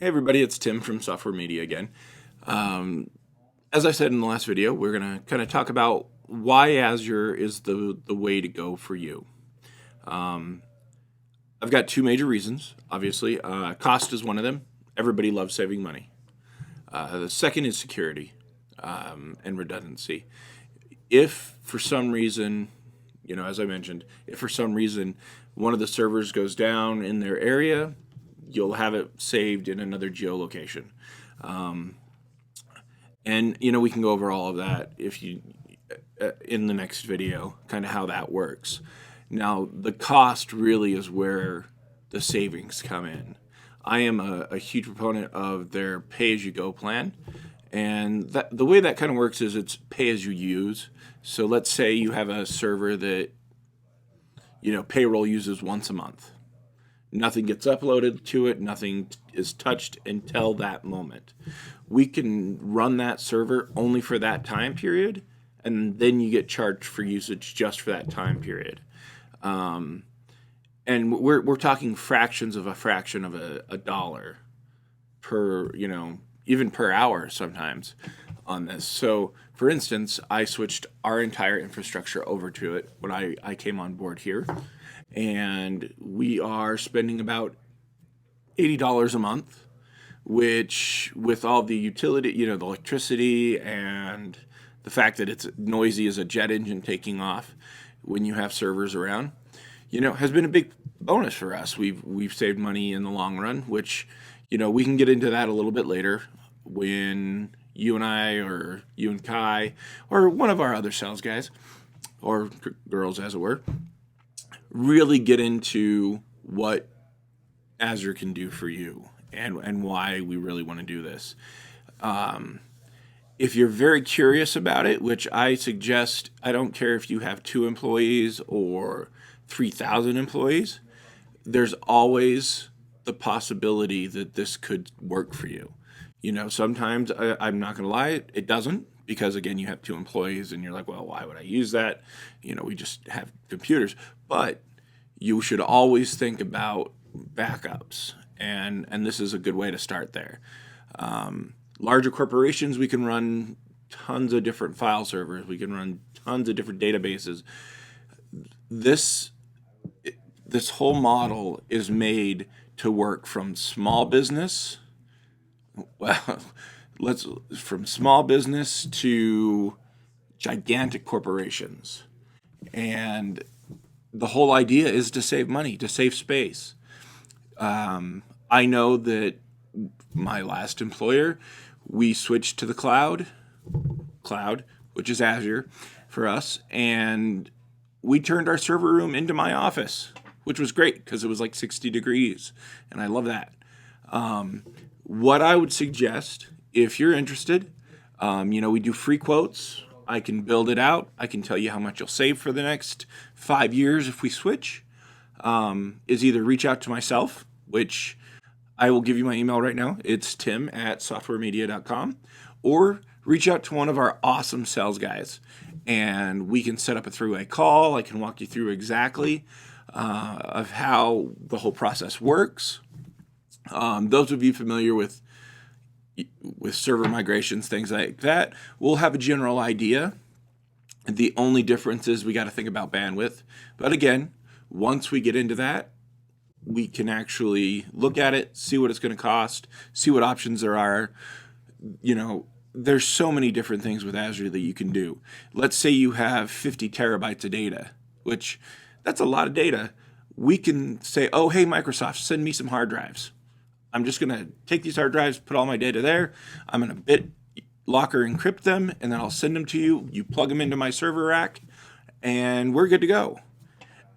Hey everybody, it's Tim from Software Media again. As I said in the last video, we're going to kind of talk about why Azure is the way to go for you. I've got two major reasons, obviously. Cost is one of them. Everybody loves saving money. The second is security and redundancy. If for some reason, as I mentioned, if for some reason one of the servers goes down in their area, you'll have it saved in another geolocation. And we can go over all of that if you in the next video, kind of how that works. Now, the cost really is where the savings come in. I am a huge proponent of their pay-as-you-go plan, and the way that kind of works is it's pay-as-you-use. So let's say you have a server that payroll uses once a month. Nothing gets uploaded to it, nothing is touched until that moment. We can run that server only for that time period, and then you get charged for usage just for that time period. And we're talking fractions of a fraction of a dollar per, even per hour sometimes on this. So, for instance, I switched our entire infrastructure over to it when I came on board here. And we are spending about $80 a month, which with all the utility, the electricity and the fact that it's noisy as a jet engine taking off when you have servers around, has been a big bonus for us. We've saved money in the long run, which, we can get into that a little bit later when you and I or you and Kai or one of our other sales guys or girls, as it were, really get into what Azure can do for you and why we really want to do this. If you're very curious about it, which I suggest, I don't care if you have 2 employees or 3,000 employees, there's always the possibility that this could work for you. Sometimes, I'm not going to lie, it doesn't, because again, you have 2 employees and you're like, well, why would I use that? We just have computers. But you should always think about backups, and this is a good way to start there. Larger corporations, we can run tons of different file servers. We can run tons of different databases. This whole model is made to work from small business. Well, from small business to gigantic corporations. And the whole idea is to save money, to save space. I know that my last employer, we switched to the cloud, which is Azure for us, and we turned our server room into my office, which was great because it was like 60 degrees, and I love that. What I would suggest, if you're interested, we do free quotes. I can build it out. I can tell you how much you'll save for the next 5 years if we switch. Is either reach out to myself, which I will give you my email right now. It's tim@SoftwareMedia.com, or reach out to one of our awesome sales guys, and we can set up a three-way call. I can walk you through exactly of how the whole process works. Those of you familiar with server migrations, things like that, we'll have a general idea. The only difference is we got to think about bandwidth. But again, once we get into that, we can actually look at it, see what it's going to cost, see what options there are. There's so many different things with Azure that you can do. Let's say you have 50 terabytes of data, which that's a lot of data. We can say, oh, hey, Microsoft, send me some hard drives. I'm just going to take these hard drives, put all my data there. I'm going to BitLocker encrypt them, and then I'll send them to you. You plug them into my server rack, and we're good to go.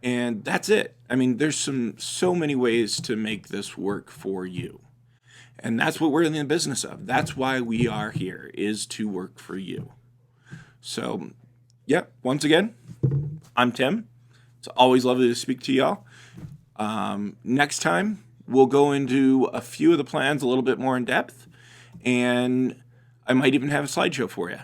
And that's it. I mean, there's so many ways to make this work for you. And that's what we're in the business of. That's why we are here, is to work for you. So, once again, I'm Tim. It's always lovely to speak to y'all. Next time, we'll go into a few of the plans a little bit more in depth, and I might even have a slideshow for you.